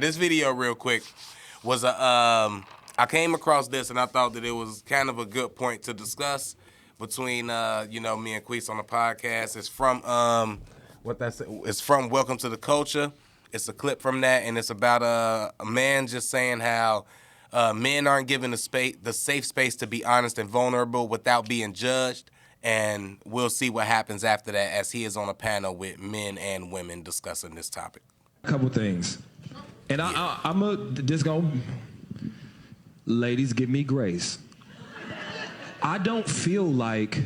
This video, real quick, was I came across this and I thought that it was kind of a good point to discuss between me and Queese on the podcast. It's from It's from Welcome to the Culture. It's a clip from that, and it's about a man just saying how men aren't given the safe space to be honest and vulnerable without being judged. And we'll see what happens after that, as he is on a panel with men and women discussing this topic. A couple things. And I'm just going, ladies, give me grace. I don't feel like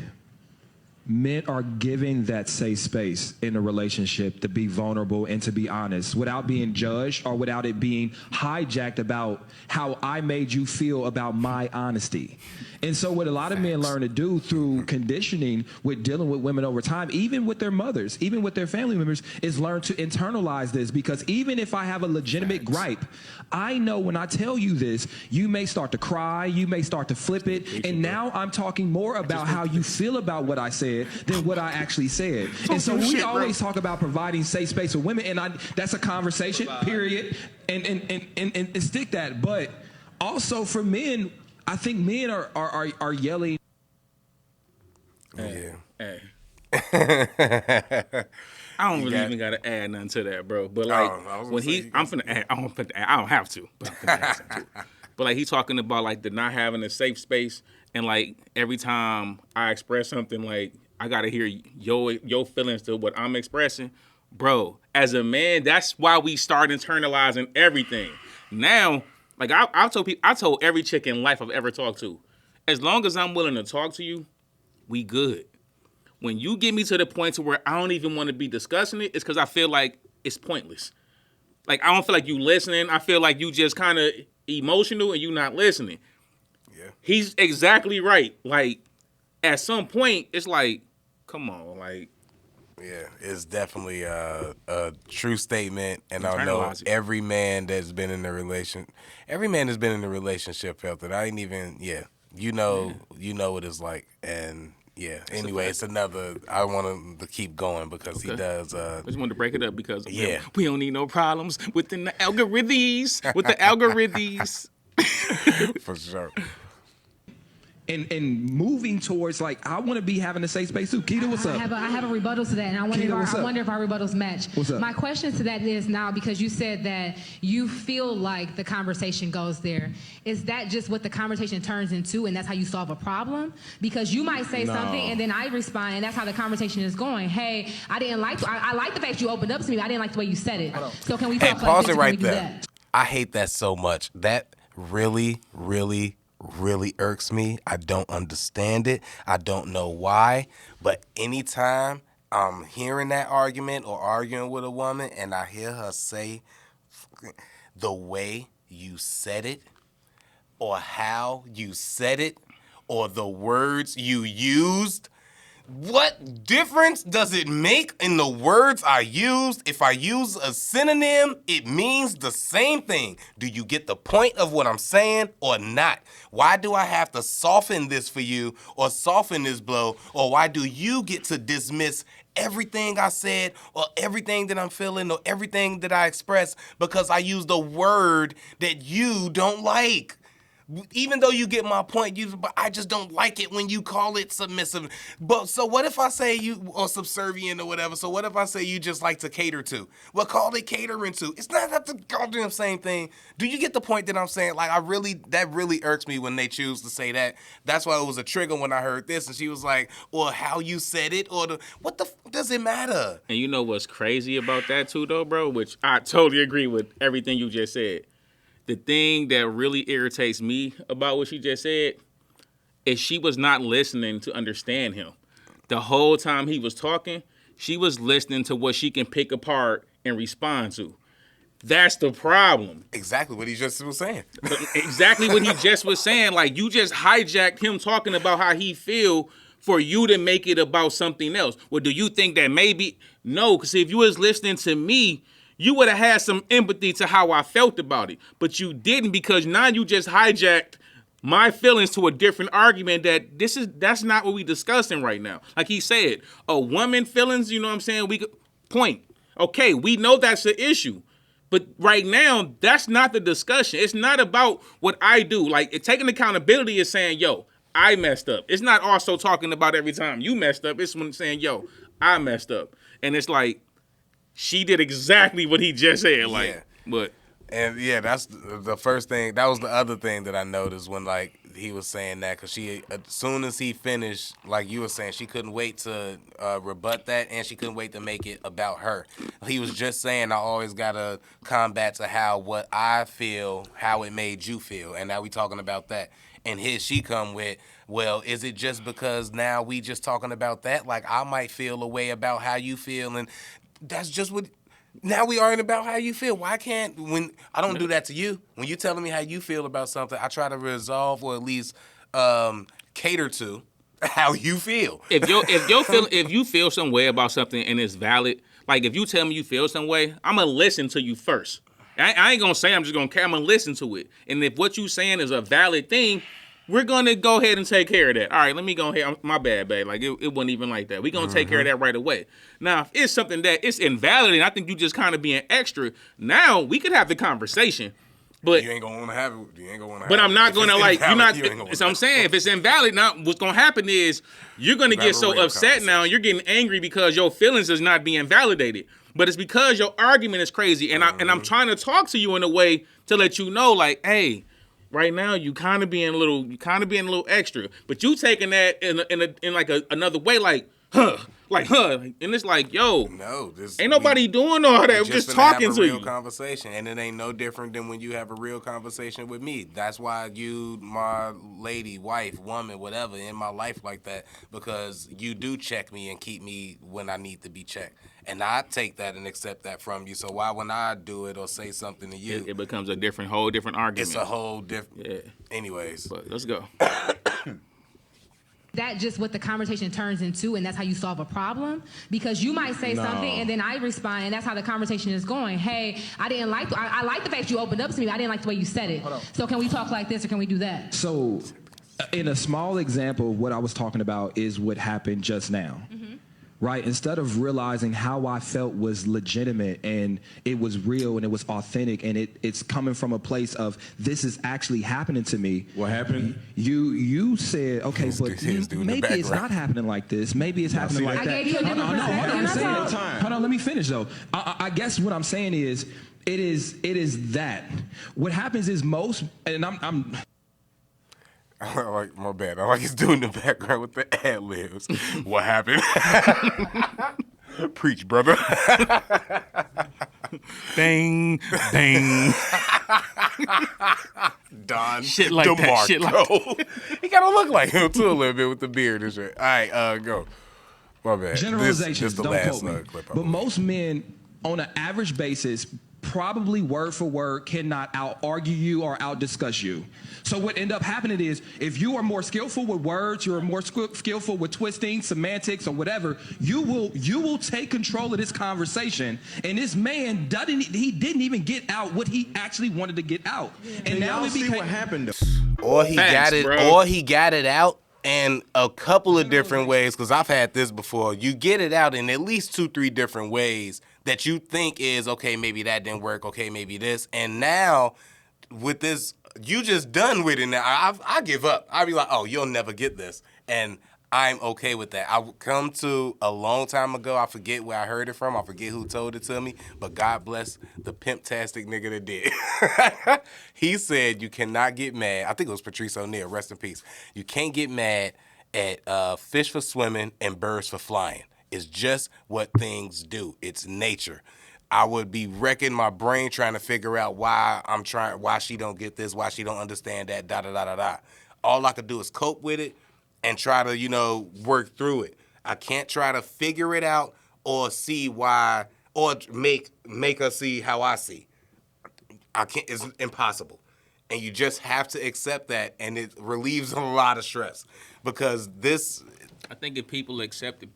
men are given that safe space in a relationship to be vulnerable and to be honest without being judged or without it being hijacked about how I made you feel about my honesty. And so what a lot of men learn to do through conditioning with dealing with women over time, even with their mothers, even with their family members, is learn to internalize this, because even if I have a legitimate gripe, I know when I tell you this, you may start to cry, you may start to flip it, and now I'm talking more about how you feel about what I said than what I actually said. And so we always talk about providing safe space for women, and that's a conversation, period, and stick that. But also for men, I think men are yelling. Yeah. Hey. I don't really even gotta add nothing to that, bro. But like I don't have to, but I'm finna add something too. But like he's talking about like the not having a safe space, and like every time I express something, like I gotta hear your feelings to what I'm expressing, bro. As a man, that's why we start internalizing everything. Now, like I told every chick in life I've ever talked to, as long as I'm willing to talk to you, we good. When you get me to the point to where I don't even want to be discussing it, it's because I feel like it's pointless. Like I don't feel like you listening. I feel like you just kind of emotional and you not listening. Yeah. He's exactly right. Like at some point, it's like, come on, like. Yeah, it's definitely a true statement, and I know every man that's been in a relationship felt it. I ain't even, you know what it's like, and anyway, it's another. I want him to keep going because he does. I just wanted to break it up because we don't need no problems within the algorithms. For sure. And moving towards, like, I want to be having a safe space too. Keita, what's up? I have a rebuttal to that, and I wonder if our rebuttals match. What's up? My question to that is now, because you said that you feel like the conversation goes there. Is that just what the conversation turns into, and that's how you solve a problem? Because you might say something, and then I respond, and that's how the conversation is going. Hey, I like the fact you opened up to me, but I didn't like the way you said it. So can we talk pause like it right there. That? I hate that so much. That really, really, really irks me. I don't understand it. I don't know why. But anytime I'm hearing that argument or arguing with a woman and I hear her say the way you said it or how you said it or the words you used, what difference does it make in the words I used? If I use a synonym, it means the same thing. Do you get the point of what I'm saying or not? Why do I have to soften this for you or soften this blow? Or why do you get to dismiss everything I said or everything that I'm feeling or everything that I express because I used a word that you don't like? Even though you get my point, but I just don't like it when you call it submissive. But so what if I say you or subservient or whatever? So what if I say you just like to cater to? Well, call it catering to. It's not the goddamn same thing. Do you get the point that I'm saying? Like that really irks me when they choose to say that. That's why it was a trigger when I heard this, and she was like, "Or how you said it, or what the does it matter?" And you know what's crazy about that too, though, bro? Which I totally agree with everything you just said. The thing that really irritates me about what she just said is she was not listening to understand him. The whole time he was talking, she was listening to what she can pick apart and respond to. That's the problem. Exactly what he just was saying. Exactly what he just was saying. Like, you just hijacked him talking about how he feel for you to make it about something else. Well, do you think that maybe? No, because if you was listening to me, you would have had some empathy to how I felt about it. But you didn't, because now you just hijacked my feelings to a different argument that's not what we discussing right now. Like he said, a woman feelings, you know what I'm saying? We could point. Okay, we know that's an issue. But right now, that's not the discussion. It's not about what I do. Like, taking accountability is saying, yo, I messed up. It's not also talking about every time you messed up. It's when saying, yo, I messed up. And it's like, she did exactly what he just said. Like, Yeah. but. And yeah, that's the first thing. That was the other thing that I noticed when like he was saying that, because she, as soon as he finished, like you were saying, she couldn't wait to rebut that, and she couldn't wait to make it about her. He was just saying, I always gotta combat to how what I feel, how it made you feel, and now we talking about that. And here she come with, well, is it just because now we just talking about that? Like, I might feel a way about how you feel, and that's just what. Now we arguing about how you feel. Why can't, when I don't do that to you, when you telling me how you feel about something, I try to resolve or at least cater to how you feel. If you feel some way about something and it's valid, like if you tell me you feel some way, I'm gonna listen to you first. I ain't gonna say I'm just gonna care. I'm gonna listen to it. And if what you saying is a valid thing, we're gonna go ahead and take care of that. All right, let me go ahead. My bad, babe. Like it wasn't even like that. We're gonna take care of that right away. Now, if it's something that it's invalid, and I think you just kind of being extra, now we could have the conversation. But You ain't gonna want to have it. You ain't gonna want to. but I'm not gonna like you're not. Invalid, So I'm saying if it's invalid, now what's gonna happen is you're gonna get Have a so real upset now. You're getting angry because your feelings is not being validated. But it's because your argument is crazy, and I'm trying to talk to you in a way to let you know, like, hey. Right now, you kind of being a little extra, but you taking that in like another way, like, and it's like, yo, no, this ain't nobody doing all that. We're just finna talking have a to real you. conversation, and it ain't no different than when you have a real conversation with me. That's why you, my lady, wife, woman, whatever, in my life like that, because you do check me and keep me when I need to be checked. And I take that and accept that from you. So why when I do it or say something to you, It becomes a whole different argument. it's a whole different. Yeah. Anyways, But let's go. That just what the conversation turns into, and that's how you solve a problem. Because you might say something, and then I respond, and that's how the conversation is going. Hey, I didn't like. I like the fact you opened up to me. But I didn't like the way you said it. So can we talk like this, or can we do that? So, in a small example, what I was talking about is what happened just now. Right? Instead of realizing how I felt was legitimate and it was real and it was authentic and it's coming from a place of this is actually happening to me. What happened? You said, okay, but maybe it's not happening like this. Maybe it's happening like that. I gave you a different perspective. Hold on, let me finish though. I guess what I'm saying is it is that. What happens is most, and I'm I like, my bad. I like he's doing the background with the ad libs. What happened? Preach, brother. Ding, ding. Don Shit like DeMarco. that. Shit like that. He kind of look like him too a little bit with the beard and shit. All right, go. My bad. Generalizations, This the don't last quote me. clip. But most men, on an average basis, probably word for word cannot out-argue you or out-discuss you. So what end up happening is, if you are more skillful with words, you're more skillful with twisting, semantics, or whatever, you will take control of this conversation. And this man didn't even get out what he actually wanted to get out. And now y'all it see became, what happened. Or he Facts, got it, bro. or he got it out in a couple of different ways. Because I've had this before. You get it out in at least 2-3 different ways that you think is okay. Maybe that didn't work. Okay, maybe this. And now with this, you just done with it. Now I give up. I be like, oh, you'll never get this, and I'm okay with that. I come to a long time ago. I forget where I heard it from. I forget who told it to me. But God bless the pimp-tastic nigga that did. He said you cannot get mad. I think it was Patrice O'Neal. Rest in peace. You can't get mad at fish for swimming and birds for flying. It's just what things do. It's nature. I would be wrecking my brain trying to figure out why she don't get this, why she don't understand that, da-da-da-da-da. All I could do is cope with it and try to, work through it. I can't try to figure it out or see why, or make her see how I see. I can't. It's impossible. And you just have to accept that, and it relieves a lot of stress. Because this... I think if people accepted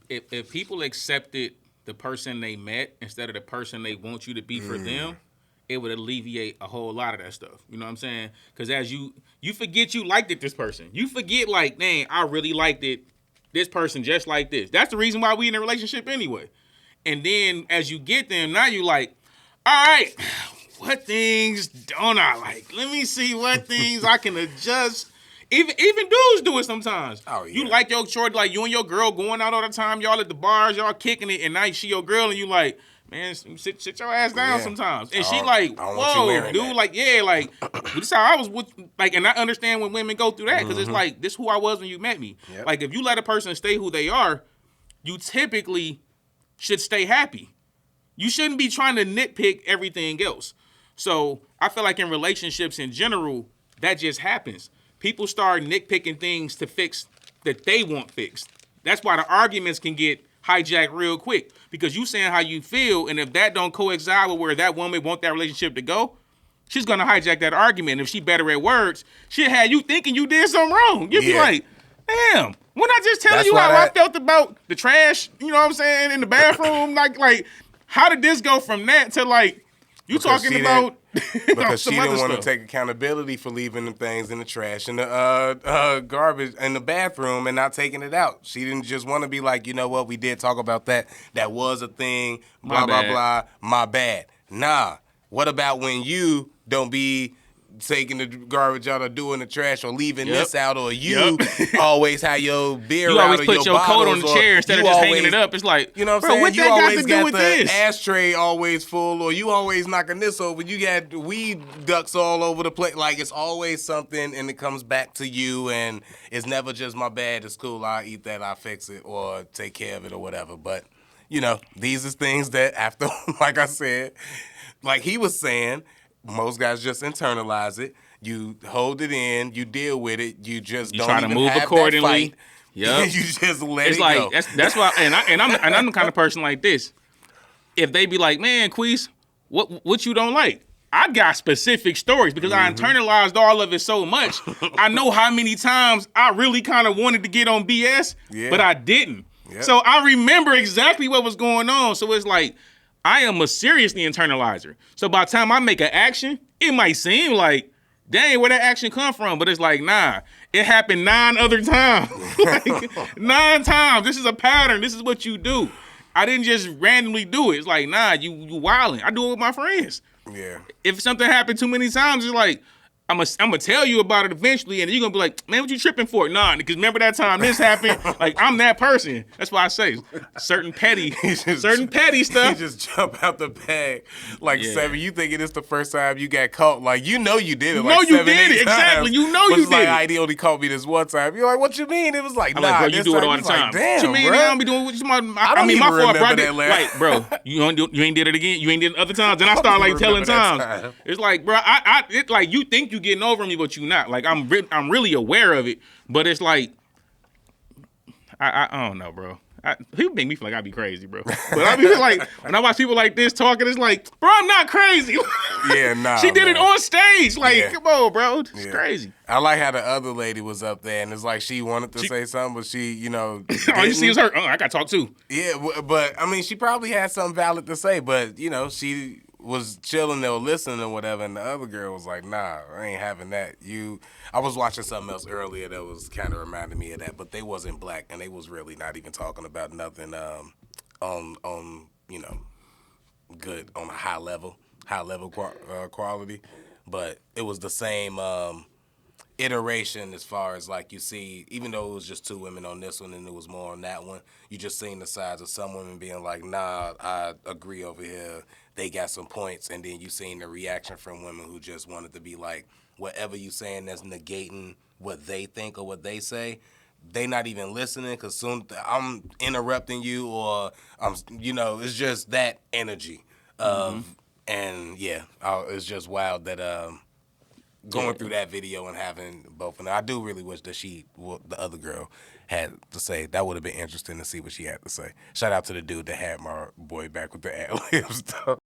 the person they met instead of the person they want you to be for them, it would alleviate a whole lot of that stuff. You know what I'm saying? Because as you forget you liked it, this person. You forget, like, man, I really liked it, this person just like this. That's the reason why we in a relationship anyway. And then as you get them, now you like, all right, what things don't I like? Let me see what things I can adjust. Even dudes do it sometimes. Oh, yeah. You like your short, like you and your girl going out all the time. Y'all at the bars, y'all kicking it, and now she your girl, and you like, man, sit your ass down sometimes. And she like, whoa, dude, like, yeah, like, this is how I was with, like, and I understand when women go through that because it's like, this who I was when you met me. Yep. Like, if you let a person stay who they are, you typically should stay happy. You shouldn't be trying to nitpick everything else. So I feel like in relationships in general, that just happens. People start nitpicking things to fix that they want fixed. That's why the arguments can get hijacked real quick because you saying how you feel, and if that don't coincide with where that woman want that relationship to go, she's gonna hijack that argument. If she better at words, she'll have you thinking you did something wrong. You'll be like, damn, when I just telling you how I felt about the trash, you know what I'm saying, in the bathroom, like, how did this go from that to like you talking about? Because she didn't want to take accountability for leaving the things in the trash and the garbage in the bathroom and not taking it out. She didn't just want to be like, you know what, we did talk about that. That was a thing, blah, blah, my bad. Nah, what about when you don't be taking the garbage out or doing the trash or leaving this out, or you always have your beer you out always or put your your coat on bottles, the chair instead of just hanging it up. It's like, you know what I'm bro, saying? what You that got always to do got with the this? ashtray always full, or you always knocking this over. You got weed ducks all over the place. Like, it's always something, and it comes back to you, and it's never just my bad. It's cool. I'll eat that. I'll fix it or take care of it or whatever. But, you know, these are things that after, like I said, like he was saying, most guys just internalize it. You hold it in, you deal with it, you just don't try even to move have accordingly. That fight. Yep. You just let it's it like, go. That's why, and I'm the kind of person like this. If they be like, man, Queese, what you don't like? I got specific stories because I internalized all of it so much. I know how many times I really kind of wanted to get on BS, but I didn't. Yep. So I remember exactly what was going on. So it's like, I am a seriously internalizer. So by the time I make an action, it might seem like, dang, where that action come from? But it's like, nah, it happened 9 other times. Like, 9 times. This is a pattern. This is what you do. I didn't just randomly do it. It's like, nah, you wilding. I do it with my friends. Yeah. If something happened too many times, it's like, I'm gonna tell you about it eventually, and you're gonna be like, man, what you tripping for? Nah, because remember that time this happened? Like, I'm that person. That's why I say certain petty stuff. You just jump out the bag like 7. You thinking it's the first time you got caught? Like, you know you did it. Like, you 7, did 8 it exactly. You know but you it's did like, it. he only caught me this one time. You're like, what you mean? It was like, I'm nah, like, bro, you do it all the Like, time. damn, what you mean? bro? I don't be doing what you I mean, my fault, bro. Like, bro, you ain't did it again. You ain't did it other times. Then I start like telling times. It's like, bro, it's like you think you getting over me, but you not. Like, I'm really aware of it, but it's like, I don't know, bro. People make me feel like I be crazy, bro. But I be like, when I watch people like this talking, it's like, bro, I'm not crazy. Yeah, nah. She did it on stage. Like, come on, bro. It's crazy. I like how the other lady was up there, and it's like she wanted to say something, but she, you know, all you see is her. I got to talk too. Yeah, but I mean, she probably had something valid to say, but you know, she was chilling or listening or whatever, and the other girl was like, nah, I ain't having that. I was watching something else earlier that was kind of reminding me of that, but they wasn't black, and they was really not even talking about nothing on you know, good, on a high level quality, but it was the same iteration as far as like you see, even though it was just 2 women on this one and it was more on that one, you just seen the sides of some women being like, nah, I agree over here, they got some points, and then you seen the reaction from women who just wanted to be like, whatever you saying that's negating what they think or what they say, they not even listening because soon I'm interrupting you or you know, it's just that energy of, and yeah, it's just wild that going through that video and having both of them. I do really wish that the other girl had to say. That would have been interesting to see what she had to say. Shout out to the dude that had my boy back with the ad-libs stuff.